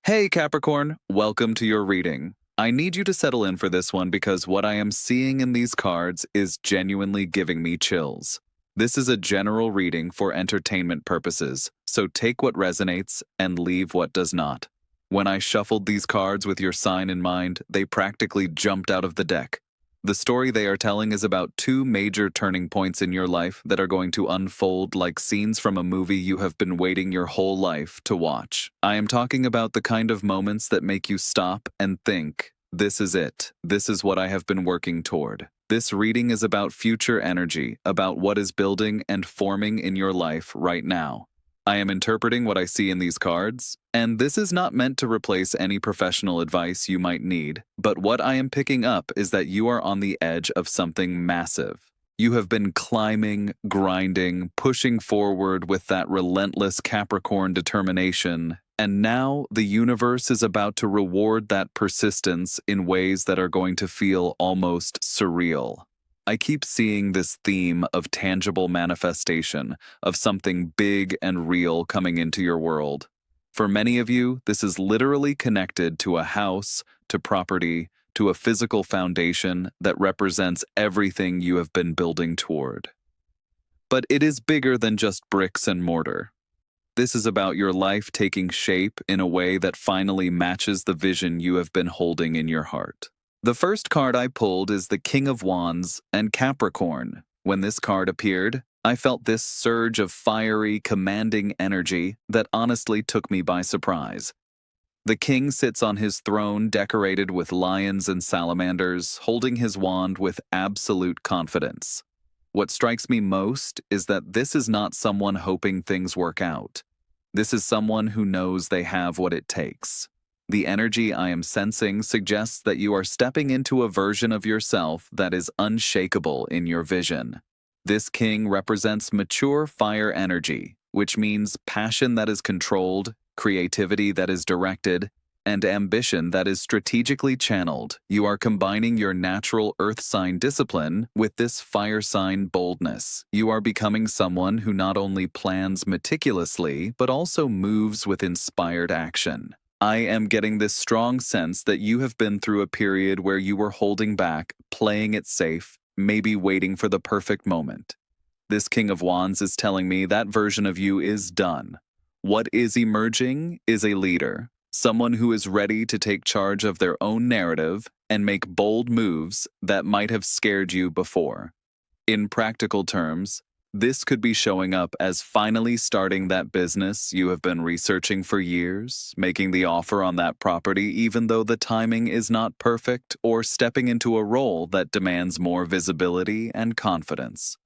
Hey Capricorn, welcome to your reading. I need you to settle in for this one because what I am seeing in these cards is genuinely giving me chills. This is a general reading for entertainment purposes, so take what resonates and leave what does not. When I shuffled these cards with your sign in mind, they practically jumped out of the deck. The story they are telling is about two major turning points in your life that are going to unfold like scenes from a movie you have been waiting your whole life to watch. I am talking about the kind of moments that make you stop and think, this is it. This is what I have been working toward. This reading is about future energy, about what is building and forming in your life right now. I am interpreting what I see in these cards, and this is not meant to replace any professional advice you might need, but what I am picking up is that you are on the edge of something massive. You have been climbing, grinding, pushing forward with that relentless Capricorn determination, and now the universe is about to reward that persistence in ways that are going to feel almost surreal. I keep seeing this theme of tangible manifestation, of something big and real coming into your world. For many of you, this is literally connected to a house, to property, to a physical foundation that represents everything you have been building toward. But it is bigger than just bricks and mortar. This is about your life taking shape in a way that finally matches the vision you have been holding in your heart. The first card I pulled is the King of Wands and Capricorn. When this card appeared, I felt this surge of fiery, commanding energy that honestly took me by surprise. The king sits on his throne decorated with lions and salamanders, holding his wand with absolute confidence. What strikes me most is that this is not someone hoping things work out. This is someone who knows they have what it takes. The energy I am sensing suggests that you are stepping into a version of yourself that is unshakable in your vision. This king represents mature fire energy, which means passion that is controlled, creativity that is directed, and ambition that is strategically channeled. You are combining your natural earth sign discipline with this fire sign boldness. You are becoming someone who not only plans meticulously, but also moves with inspired action. I am getting this strong sense that you have been through a period where you were holding back, playing it safe, maybe waiting for the perfect moment. This King of Wands is telling me that version of you is done. What is emerging is a leader, someone who is ready to take charge of their own narrative and make bold moves that might have scared you before. In practical terms, this could be showing up as finally starting that business you have been researching for years, making the offer on that property even though the timing is not perfect, or stepping into a role that demands more visibility and confidence.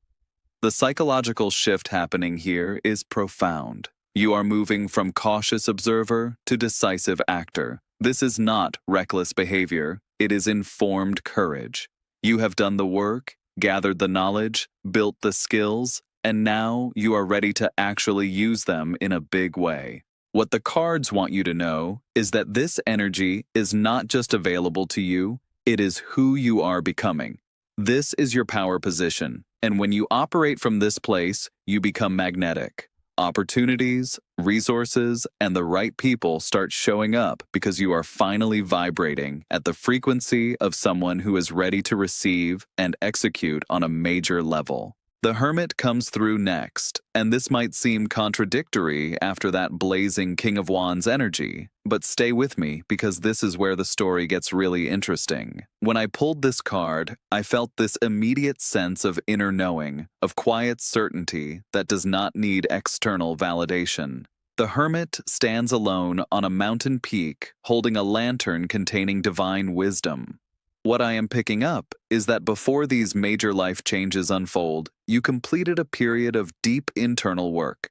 The psychological shift happening here is profound. You are moving from cautious observer to decisive actor. This is not reckless behavior, it is informed courage. You have done the work, gathered the knowledge, built the skills, and now you are ready to actually use them in a big way. What the cards want you to know is that this energy is not just available to you, it is who you are becoming. This is your power position, and when you operate from this place, you become magnetic. Opportunities, resources, and the right people start showing up because you are finally vibrating at the frequency of someone who is ready to receive and execute on a major level. The Hermit comes through next, and this might seem contradictory after that blazing King of Wands energy, but stay with me because this is where the story gets really interesting. When I pulled this card, I felt this immediate sense of inner knowing, of quiet certainty that does not need external validation. The Hermit stands alone on a mountain peak, holding a lantern containing divine wisdom. What I am picking up is that before these major life changes unfold, you completed a period of deep internal work.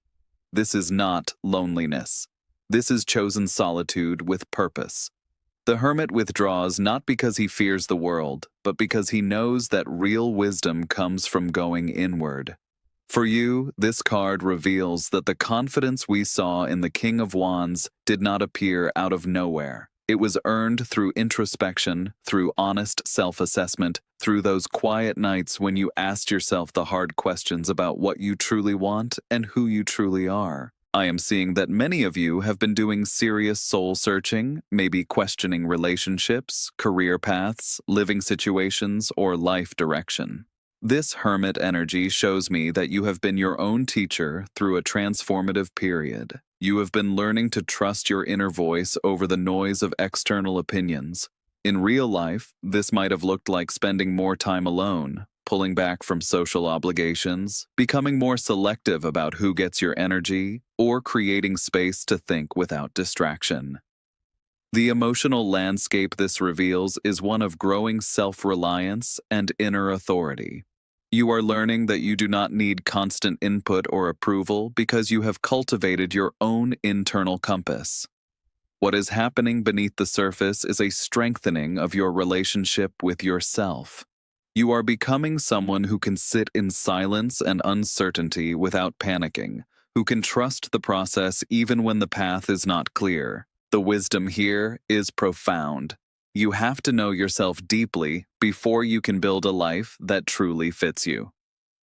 This is not loneliness. This is chosen solitude with purpose. The Hermit withdraws not because he fears the world, but because he knows that real wisdom comes from going inward. For you, this card reveals that the confidence we saw in the King of Wands did not appear out of nowhere. It was earned through introspection, through honest self-assessment, through those quiet nights when you asked yourself the hard questions about what you truly want and who you truly are. I am seeing that many of you have been doing serious soul searching, maybe questioning relationships, career paths, living situations, or life direction. This hermit energy shows me that you have been your own teacher through a transformative period. You have been learning to trust your inner voice over the noise of external opinions. In real life, this might have looked like spending more time alone, pulling back from social obligations, becoming more selective about who gets your energy, or creating space to think without distraction. The emotional landscape this reveals is one of growing self-reliance and inner authority. You are learning that you do not need constant input or approval because you have cultivated your own internal compass. What is happening beneath the surface is a strengthening of your relationship with yourself. You are becoming someone who can sit in silence and uncertainty without panicking, who can trust the process even when the path is not clear. The wisdom here is profound. You have to know yourself deeply before you can build a life that truly fits you.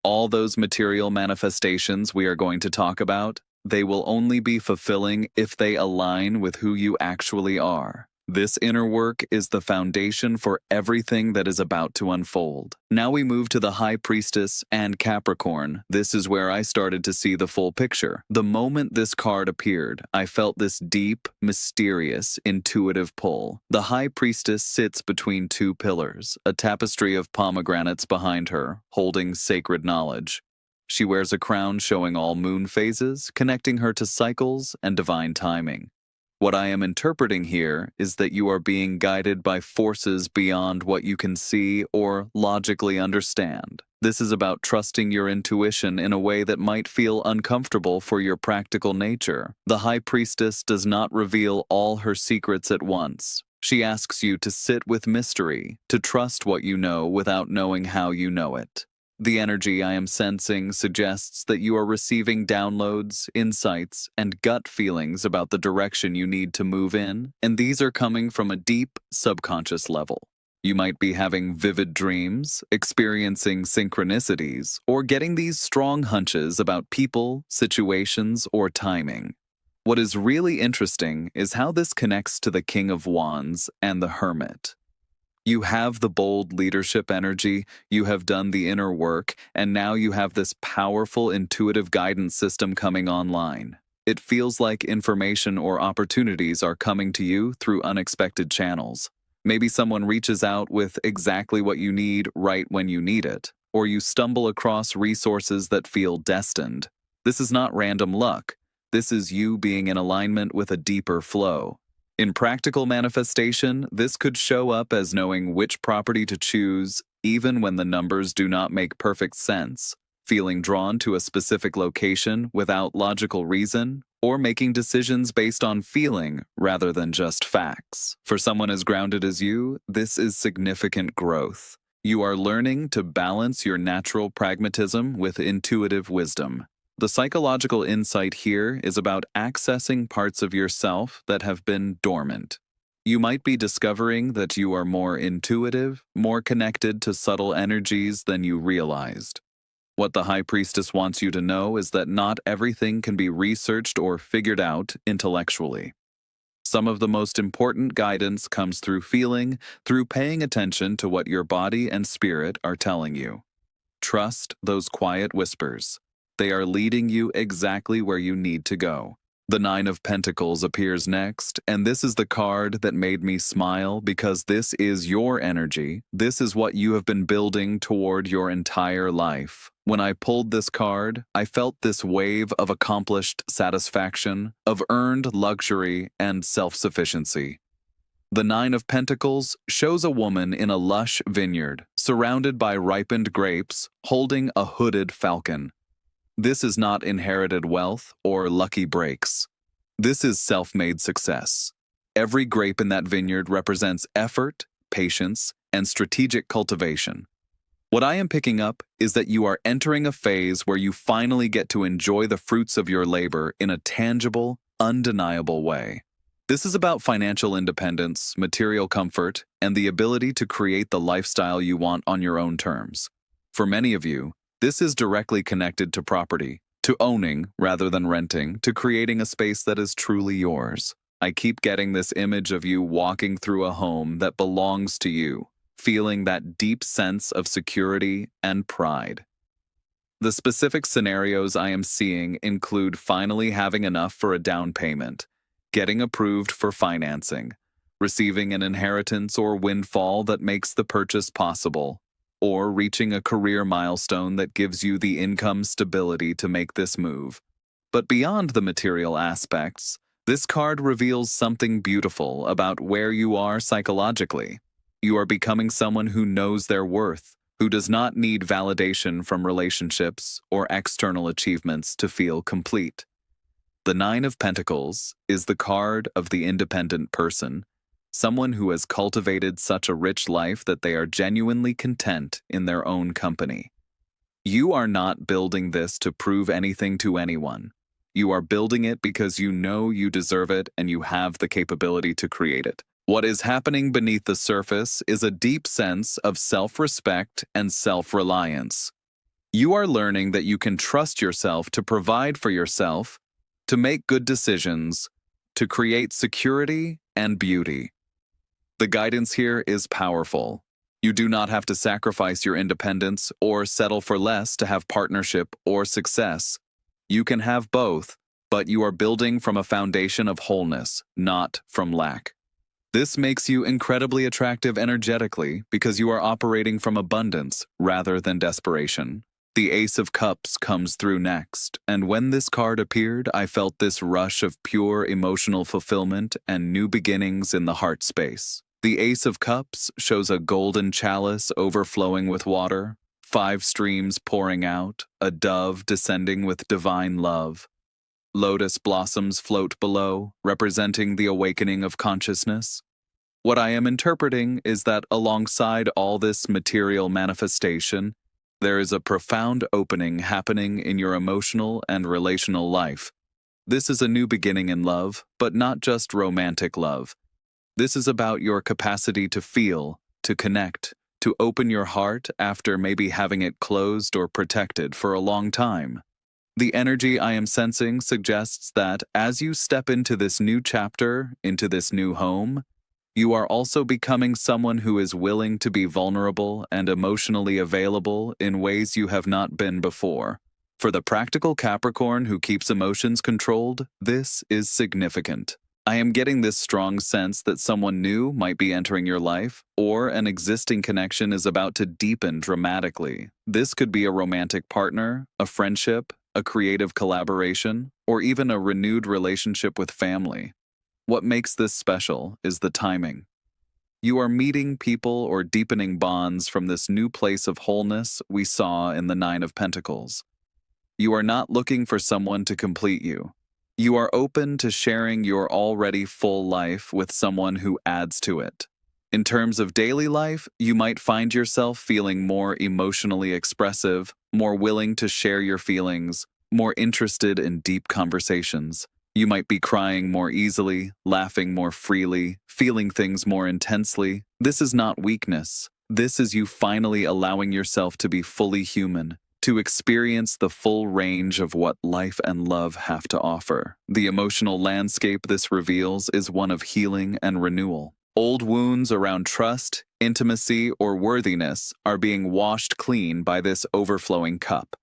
All those material manifestations we are going to talk about, they will only be fulfilling if they align with who you actually are. This inner work is the foundation for everything that is about to unfold. Now we move to the High Priestess and Capricorn. This is where I started to see the full picture. The moment this card appeared, I felt this deep, mysterious, intuitive pull. The High Priestess sits between two pillars, a tapestry of pomegranates behind her, holding sacred knowledge. She wears a crown showing all moon phases, connecting her to cycles and divine timing. What I am interpreting here is that you are being guided by forces beyond what you can see or logically understand. This is about trusting your intuition in a way that might feel uncomfortable for your practical nature. The High Priestess does not reveal all her secrets at once. She asks you to sit with mystery, to trust what you know without knowing how you know it. The energy I am sensing suggests that you are receiving downloads, insights, and gut feelings about the direction you need to move in, and these are coming from a deep, subconscious level. You might be having vivid dreams, experiencing synchronicities, or getting these strong hunches about people, situations, or timing. What is really interesting is how this connects to the King of Wands and the Hermit. You have the bold leadership energy, you have done the inner work, and now you have this powerful intuitive guidance system coming online. It feels like information or opportunities are coming to you through unexpected channels. Maybe someone reaches out with exactly what you need right when you need it, or you stumble across resources that feel destined. This is not random luck. This is you being in alignment with a deeper flow. In practical manifestation, this could show up as knowing which property to choose, even when the numbers do not make perfect sense, feeling drawn to a specific location without logical reason, or making decisions based on feeling rather than just facts. For someone as grounded as you, this is significant growth. You are learning to balance your natural pragmatism with intuitive wisdom. The psychological insight here is about accessing parts of yourself that have been dormant. You might be discovering that you are more intuitive, more connected to subtle energies than you realized. What the High Priestess wants you to know is that not everything can be researched or figured out intellectually. Some of the most important guidance comes through feeling, through paying attention to what your body and spirit are telling you. Trust those quiet whispers. They are leading you exactly where you need to go. The Nine of Pentacles appears next, and this is the card that made me smile because this is your energy. This is what you have been building toward your entire life. When I pulled this card, I felt this wave of accomplished satisfaction, of earned luxury and self-sufficiency. The Nine of Pentacles shows a woman in a lush vineyard, surrounded by ripened grapes, holding a hooded falcon. This is not inherited wealth or lucky breaks. This is self-made success. Every grape in that vineyard represents effort, patience, and strategic cultivation. What I am picking up is that you are entering a phase where you finally get to enjoy the fruits of your labor in a tangible, undeniable way. This is about financial independence, material comfort, and the ability to create the lifestyle you want on your own terms. For many of you, this is directly connected to property, to owning rather than renting, to creating a space that is truly yours. I keep getting this image of you walking through a home that belongs to you, feeling that deep sense of security and pride. The specific scenarios I am seeing include finally having enough for a down payment, getting approved for financing, receiving an inheritance or windfall that makes the purchase possible, or reaching a career milestone that gives you the income stability to make this move. But beyond the material aspects, this card reveals something beautiful about where you are psychologically. You are becoming someone who knows their worth, who does not need validation from relationships or external achievements to feel complete. The Nine of Pentacles is the card of the independent person, someone who has cultivated such a rich life that they are genuinely content in their own company. You are not building this to prove anything to anyone. You are building it because you know you deserve it and you have the capability to create it. What is happening beneath the surface is a deep sense of self-respect and self-reliance. You are learning that you can trust yourself to provide for yourself, to make good decisions, to create security and beauty. The guidance here is powerful. You do not have to sacrifice your independence or settle for less to have partnership or success. You can have both, but you are building from a foundation of wholeness, not from lack. This makes you incredibly attractive energetically because you are operating from abundance rather than desperation. The Ace of Cups comes through next, and when this card appeared, I felt this rush of pure emotional fulfillment and new beginnings in the heart space. The Ace of Cups shows a golden chalice overflowing with water, 5 streams pouring out, a dove descending with divine love. Lotus blossoms float below, representing the awakening of consciousness. What I am interpreting is that alongside all this material manifestation, there is a profound opening happening in your emotional and relational life. This is a new beginning in love, but not just romantic love. This is about your capacity to feel, to connect, to open your heart after maybe having it closed or protected for a long time. The energy I am sensing suggests that as you step into this new chapter, into this new home, you are also becoming someone who is willing to be vulnerable and emotionally available in ways you have not been before. For the practical Capricorn who keeps emotions controlled, this is significant. I am getting this strong sense that someone new might be entering your life, or an existing connection is about to deepen dramatically. This could be a romantic partner, a friendship, a creative collaboration, or even a renewed relationship with family. What makes this special is the timing. You are meeting people or deepening bonds from this new place of wholeness we saw in the Nine of Pentacles. You are not looking for someone to complete you. You are open to sharing your already full life with someone who adds to it. In terms of daily life, you might find yourself feeling more emotionally expressive, more willing to share your feelings, more interested in deep conversations. You might be crying more easily, laughing more freely, feeling things more intensely. This is not weakness. This is you finally allowing yourself to be fully human, to experience the full range of what life and love have to offer. The emotional landscape this reveals is one of healing and renewal. Old wounds around trust, intimacy, or worthiness are being washed clean by this overflowing cup.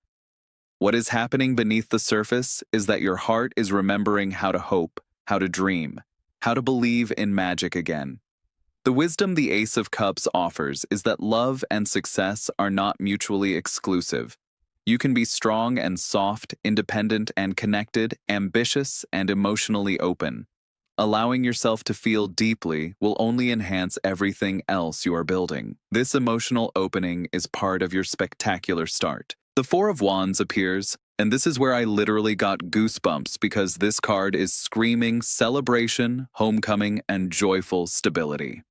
What is happening beneath the surface is that your heart is remembering how to hope, how to dream, how to believe in magic again. The wisdom the Ace of Cups offers is that love and success are not mutually exclusive. You can be strong and soft, independent and connected, ambitious and emotionally open. Allowing yourself to feel deeply will only enhance everything else you are building. This emotional opening is part of your spectacular start. The Four of Wands appears, and this is where I literally got goosebumps because this card is screaming celebration, homecoming, and joyful stability.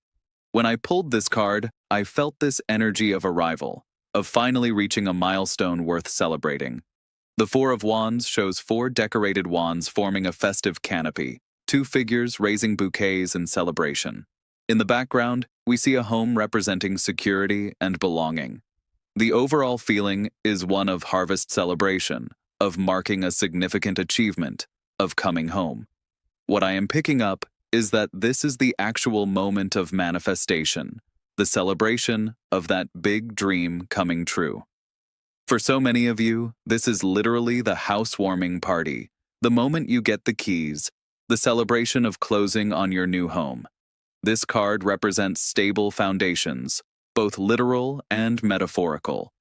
When I pulled this card, I felt this energy of arrival, of finally reaching a milestone worth celebrating. The Four of Wands shows 4 decorated wands forming a festive canopy, 2 figures raising bouquets in celebration. In the background, we see a home representing security and belonging. The overall feeling is one of harvest celebration, of marking a significant achievement, of coming home. What I am picking up is that this is the actual moment of manifestation, the celebration of that big dream coming true. For so many of you, this is literally the housewarming party, the moment you get the keys, the celebration of closing on your new home. This card represents stable foundations, both literal and metaphorical.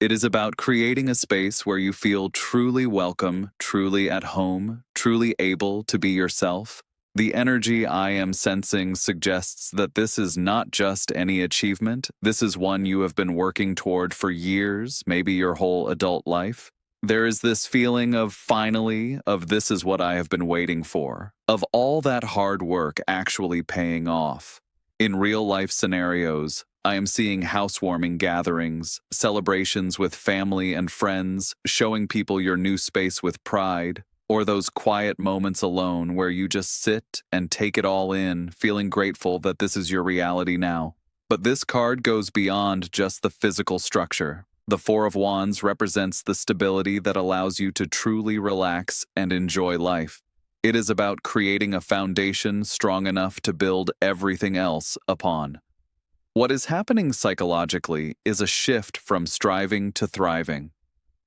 It is about creating a space where you feel truly welcome, truly at home, truly able to be yourself. The energy I am sensing suggests that this is not just any achievement. This is one you have been working toward for years, maybe your whole adult life. There is this feeling of finally, of this is what I have been waiting for, of all that hard work actually paying off. In real-life scenarios, I am seeing housewarming gatherings, celebrations with family and friends, showing people your new space with pride, or those quiet moments alone where you just sit and take it all in, feeling grateful that this is your reality now. But this card goes beyond just the physical structure. The Four of Wands represents the stability that allows you to truly relax and enjoy life. It is about creating a foundation strong enough to build everything else upon. What is happening psychologically is a shift from striving to thriving.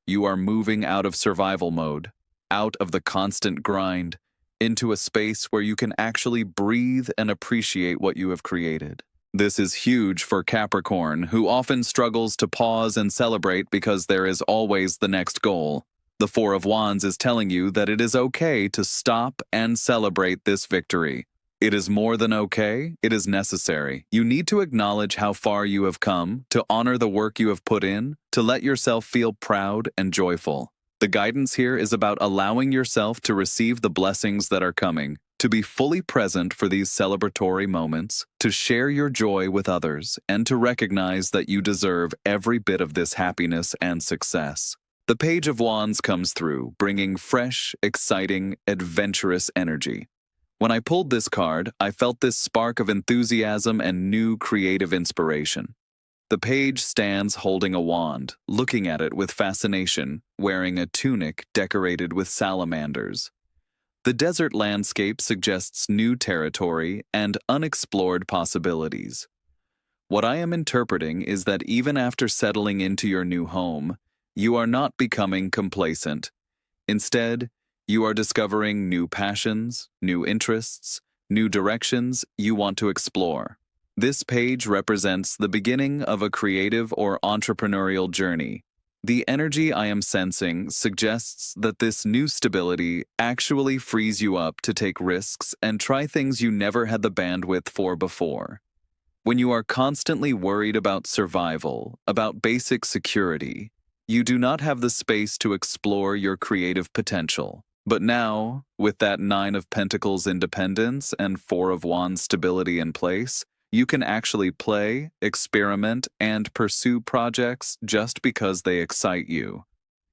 You are moving out of survival mode, out of the constant grind, into a space where you can actually breathe and appreciate what you have created. This is huge for Capricorn, who often struggles to pause and celebrate because there is always the next goal. The Four of Wands is telling you that it is okay to stop and celebrate this victory. It is more than okay, it is necessary. You need to acknowledge how far you have come, to honor the work you have put in, to let yourself feel proud and joyful. The guidance here is about allowing yourself to receive the blessings that are coming, to be fully present for these celebratory moments, to share your joy with others, and to recognize that you deserve every bit of this happiness and success. The Page of Wands comes through, bringing fresh, exciting, adventurous energy. When I pulled this card, I felt this spark of enthusiasm and new creative inspiration. The page stands holding a wand, looking at it with fascination, wearing a tunic decorated with salamanders. The desert landscape suggests new territory and unexplored possibilities. What I am interpreting is that even after settling into your new home, you are not becoming complacent. Instead, you are discovering new passions, new interests, new directions you want to explore. This page represents the beginning of a creative or entrepreneurial journey. The energy I am sensing suggests that this new stability actually frees you up to take risks and try things you never had the bandwidth for before. When you are constantly worried about survival, about basic security, you do not have the space to explore your creative potential. But now, with that Nine of Pentacles independence and Four of Wands stability in place, you can actually play, experiment, and pursue projects just because they excite you.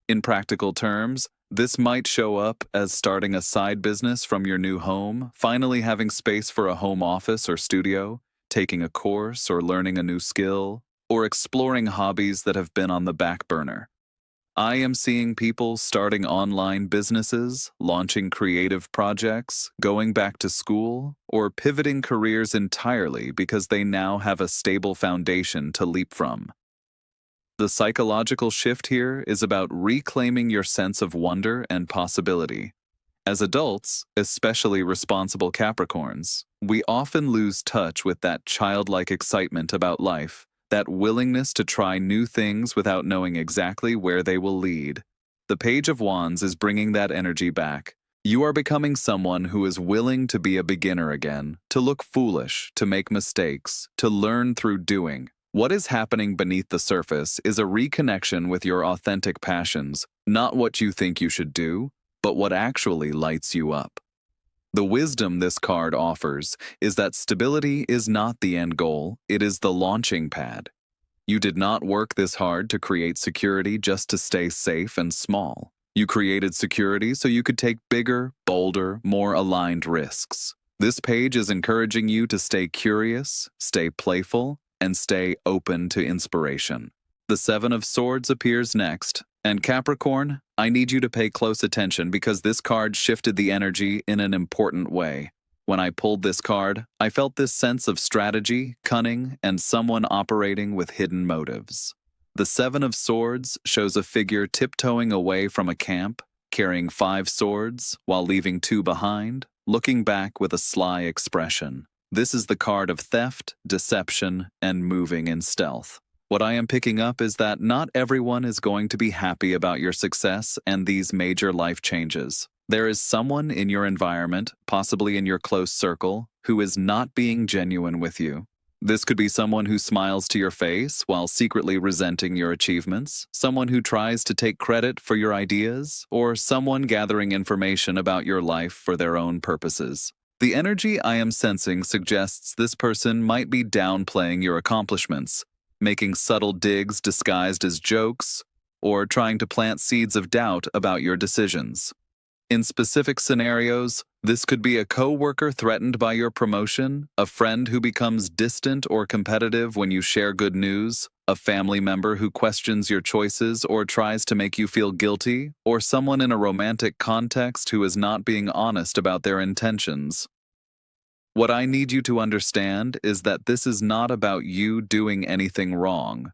In practical terms, this might show up as starting a side business from your new home, finally having space for a home office or studio, taking a course or learning a new skill, or exploring hobbies that have been on the back burner. I am seeing people starting online businesses, launching creative projects, going back to school, or pivoting careers entirely because they now have a stable foundation to leap from. The psychological shift here is about reclaiming your sense of wonder and possibility. As adults, especially responsible Capricorns, we often lose touch with that childlike excitement about life, that willingness to try new things without knowing exactly where they will lead. The Page of Wands is bringing that energy back. You are becoming someone who is willing to be a beginner again, to look foolish, to make mistakes, to learn through doing. What is happening beneath the surface is a reconnection with your authentic passions, not what you think you should do, but what actually lights you up. The wisdom this card offers is that stability is not the end goal, it is the launching pad. You did not work this hard to create security just to stay safe and small. You created security so you could take bigger, bolder, more aligned risks. This page is encouraging you to stay curious, stay playful, and stay open to inspiration. The Seven of Swords appears next, And Capricorn, I need you to pay close attention because this card shifted the energy in an important way. When I pulled this card, I felt this sense of strategy, cunning, and someone operating with hidden motives. The Seven of Swords shows a figure tiptoeing away from a camp, carrying 5 swords while leaving 2 behind, looking back with a sly expression. This is the card of theft, deception, and moving in stealth. What I am picking up is that not everyone is going to be happy about your success and these major life changes. There is someone in your environment, possibly in your close circle, who is not being genuine with you. This could be someone who smiles to your face while secretly resenting your achievements, someone who tries to take credit for your ideas, or someone gathering information about your life for their own purposes. The energy I am sensing suggests this person might be downplaying your accomplishments, making subtle digs disguised as jokes, or trying to plant seeds of doubt about your decisions. In specific scenarios, this could be a coworker threatened by your promotion, a friend who becomes distant or competitive when you share good news, a family member who questions your choices or tries to make you feel guilty, or someone in a romantic context who is not being honest about their intentions. What I need you to understand is that this is not about you doing anything wrong.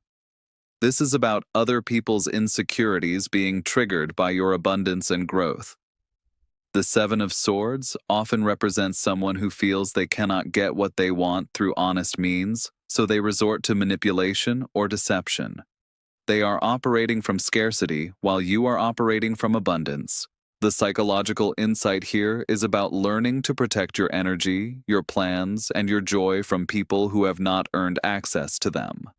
This is about other people's insecurities being triggered by your abundance and growth. The Seven of Swords often represents someone who feels they cannot get what they want through honest means, so they resort to manipulation or deception. They are operating from scarcity while you are operating from abundance. The psychological insight here is about learning to protect your energy, your plans, and your joy from people who have not earned access to them.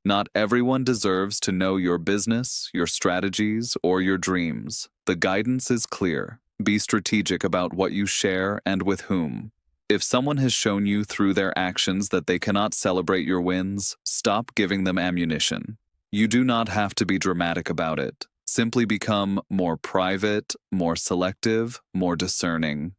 Not everyone deserves to know your business, your strategies, or your dreams. The guidance is clear. Be strategic about what you share and with whom. If someone has shown you through their actions that they cannot celebrate your wins, stop giving them ammunition. You do not have to be dramatic about it. Simply become more private, more selective, more discerning.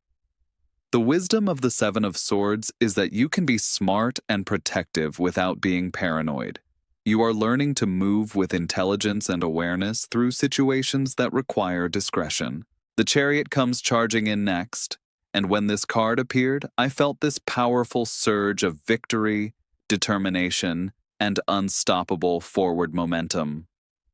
The wisdom of the Seven of Swords is that you can be smart and protective without being paranoid. You are learning to move with intelligence and awareness through situations that require discretion. The Chariot comes charging in next, and when this card appeared, I felt this powerful surge of victory, determination, and unstoppable forward momentum.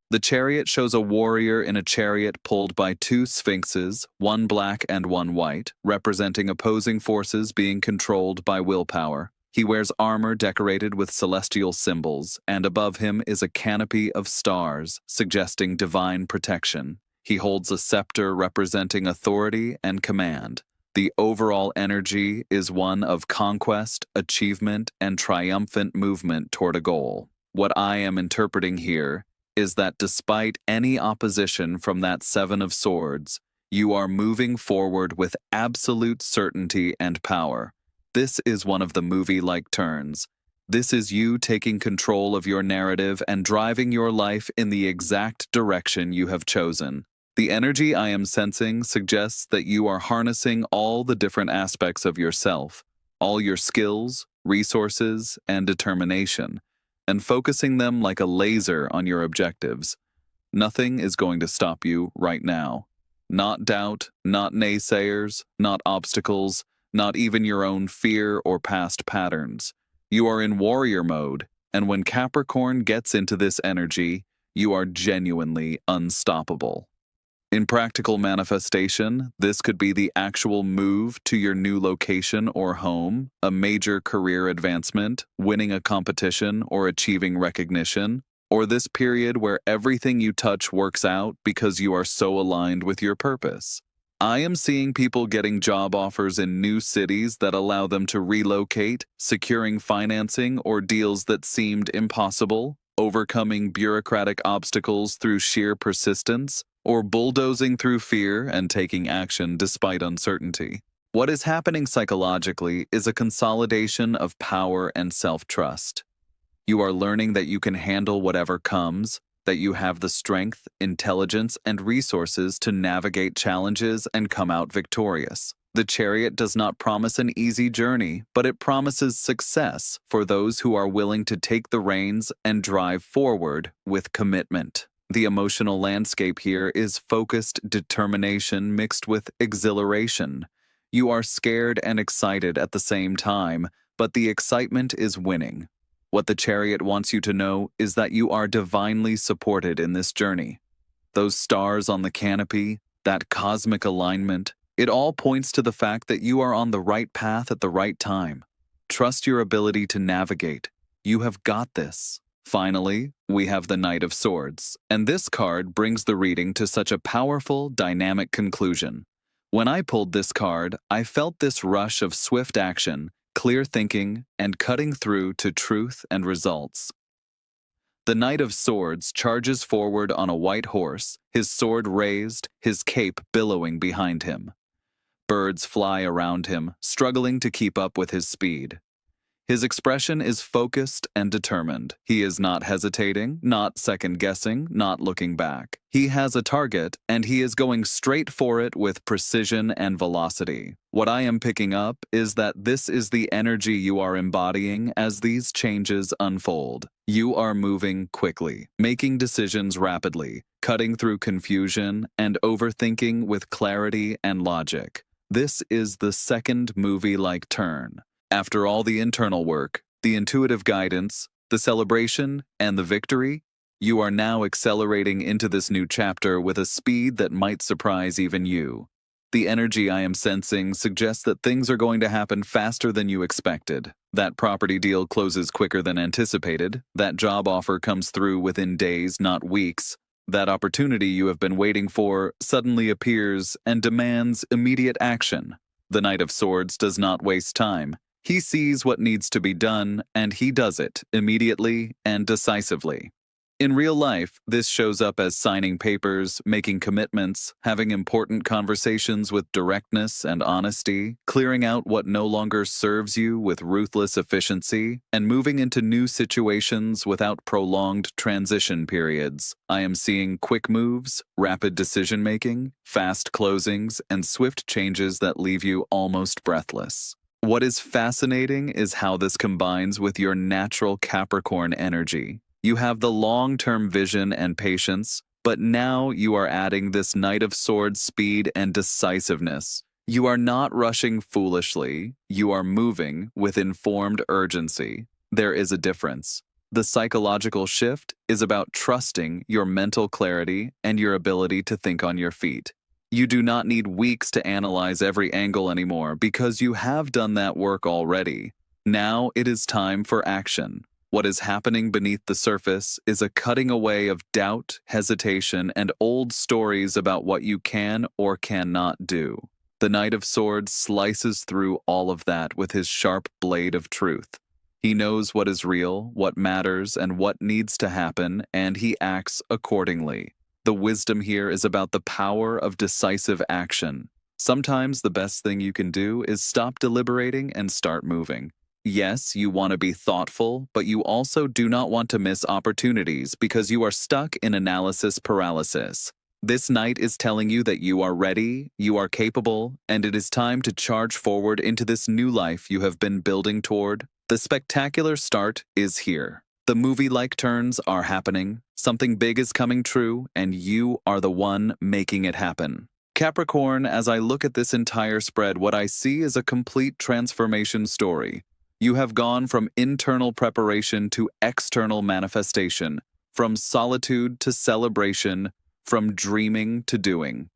The Chariot shows a warrior in a chariot pulled by 2 sphinxes, one black and one white, representing opposing forces being controlled by willpower. He wears armor decorated with celestial symbols, and above him is a canopy of stars, suggesting divine protection. He holds a scepter representing authority and command. The overall energy is one of conquest, achievement, and triumphant movement toward a goal. What I am interpreting here is that despite any opposition from that Seven of Swords, you are moving forward with absolute certainty and power. This is one of the movie-like turns. This is you taking control of your narrative and driving your life in the exact direction you have chosen. The energy I am sensing suggests that you are harnessing all the different aspects of yourself, all your skills, resources, and determination, and focusing them like a laser on your objectives. Nothing is going to stop you right now. Not doubt, not naysayers, not obstacles, not even your own fear or past patterns. You are in warrior mode, and when Capricorn gets into this energy, you are genuinely unstoppable. In practical manifestation, this could be the actual move to your new location or home, a major career advancement, winning a competition, or achieving recognition, or this period where everything you touch works out because you are so aligned with your purpose. I am seeing people getting job offers in new cities that allow them to relocate, securing financing or deals that seemed impossible, overcoming bureaucratic obstacles through sheer persistence, or bulldozing through fear and taking action despite uncertainty. What is happening psychologically is a consolidation of power and self-trust. You are learning that you can handle whatever comes, that you have the strength, intelligence, and resources to navigate challenges and come out victorious. The Chariot does not promise an easy journey, but it promises success for those who are willing to take the reins and drive forward with commitment. The emotional landscape here is focused determination mixed with exhilaration. You are scared and excited at the same time, but the excitement is winning. What the chariot wants you to know is that you are divinely supported in this journey. Those stars on the canopy, that cosmic alignment, it all points to the fact that you are on the right path at the right time. Trust your ability to navigate. You have got this. Finally, we have the Knight of Swords, and this card brings the reading to such a powerful, dynamic conclusion. When I pulled this card, I felt this rush of swift action, clear thinking, and cutting through to truth and results. The Knight of Swords charges forward on a white horse, his sword raised, his cape billowing behind him. Birds fly around him, struggling to keep up with his speed. His expression is focused and determined. He is not hesitating, not second-guessing, not looking back. He has a target, and he is going straight for it with precision and velocity. What I am picking up is that this is the energy you are embodying as these changes unfold. You are moving quickly, making decisions rapidly, cutting through confusion, and overthinking with clarity and logic. This is the second movie-like turn. After all the internal work, the intuitive guidance, the celebration, and the victory, you are now accelerating into this new chapter with a speed that might surprise even you. The energy I am sensing suggests that things are going to happen faster than you expected. That property deal closes quicker than anticipated. That job offer comes through within days, not weeks. That opportunity you have been waiting for suddenly appears and demands immediate action. The Knight of Swords does not waste time. He sees what needs to be done, and he does it immediately and decisively. In real life, this shows up as signing papers, making commitments, having important conversations with directness and honesty, clearing out what no longer serves you with ruthless efficiency, and moving into new situations without prolonged transition periods. I am seeing quick moves, rapid decision-making, fast closings, and swift changes that leave you almost breathless. What is fascinating is how this combines with your natural Capricorn energy. You have the long-term vision and patience, but now you are adding this Knight of Swords speed and decisiveness. You are not rushing foolishly, you are moving with informed urgency. There is a difference. The psychological shift is about trusting your mental clarity and your ability to think on your feet. You do not need weeks to analyze every angle anymore because you have done that work already. Now it is time for action. What is happening beneath the surface is a cutting away of doubt, hesitation, and old stories about what you can or cannot do. The Knight of Swords slices through all of that with his sharp blade of truth. He knows what is real, what matters, and what needs to happen, and he acts accordingly. The wisdom here is about the power of decisive action. Sometimes the best thing you can do is stop deliberating and start moving. Yes, you want to be thoughtful, but you also do not want to miss opportunities because you are stuck in analysis paralysis. This Knight is telling you that you are ready, you are capable, and it is time to charge forward into this new life you have been building toward. The spectacular start is here. The movie-like turns are happening, something big is coming true, and you are the one making it happen. Capricorn, as I look at this entire spread, what I see is a complete transformation story. You have gone from internal preparation to external manifestation, from solitude to celebration, from dreaming to doing.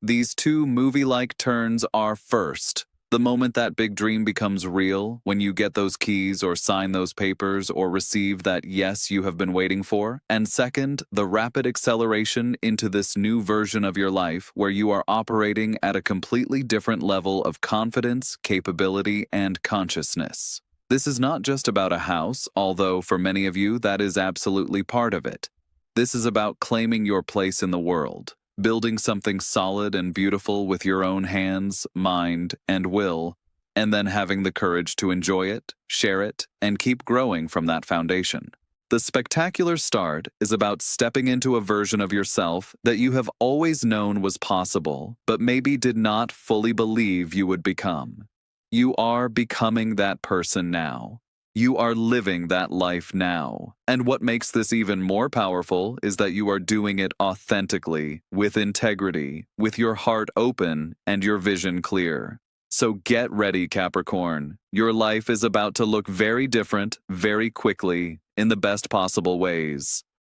These two movie-like turns are first. The moment that big dream becomes real, when you get those keys or sign those papers or receive that yes you have been waiting for. And second, the rapid acceleration into this new version of your life where you are operating at a completely different level of confidence, capability, and consciousness. This is not just about a house, although for many of you that is absolutely part of it. This is about claiming your place in the world. Building something solid and beautiful with your own hands, mind, and will, and then having the courage to enjoy it, share it, and keep growing from that foundation. The spectacular start is about stepping into a version of yourself that you have always known was possible, but maybe did not fully believe you would become. You are becoming that person now. You are living that life now. And what makes this even more powerful is that you are doing it authentically, with integrity, with your heart open and your vision clear. So get ready, Capricorn. Your life is about to look very different, very quickly, in the best possible ways.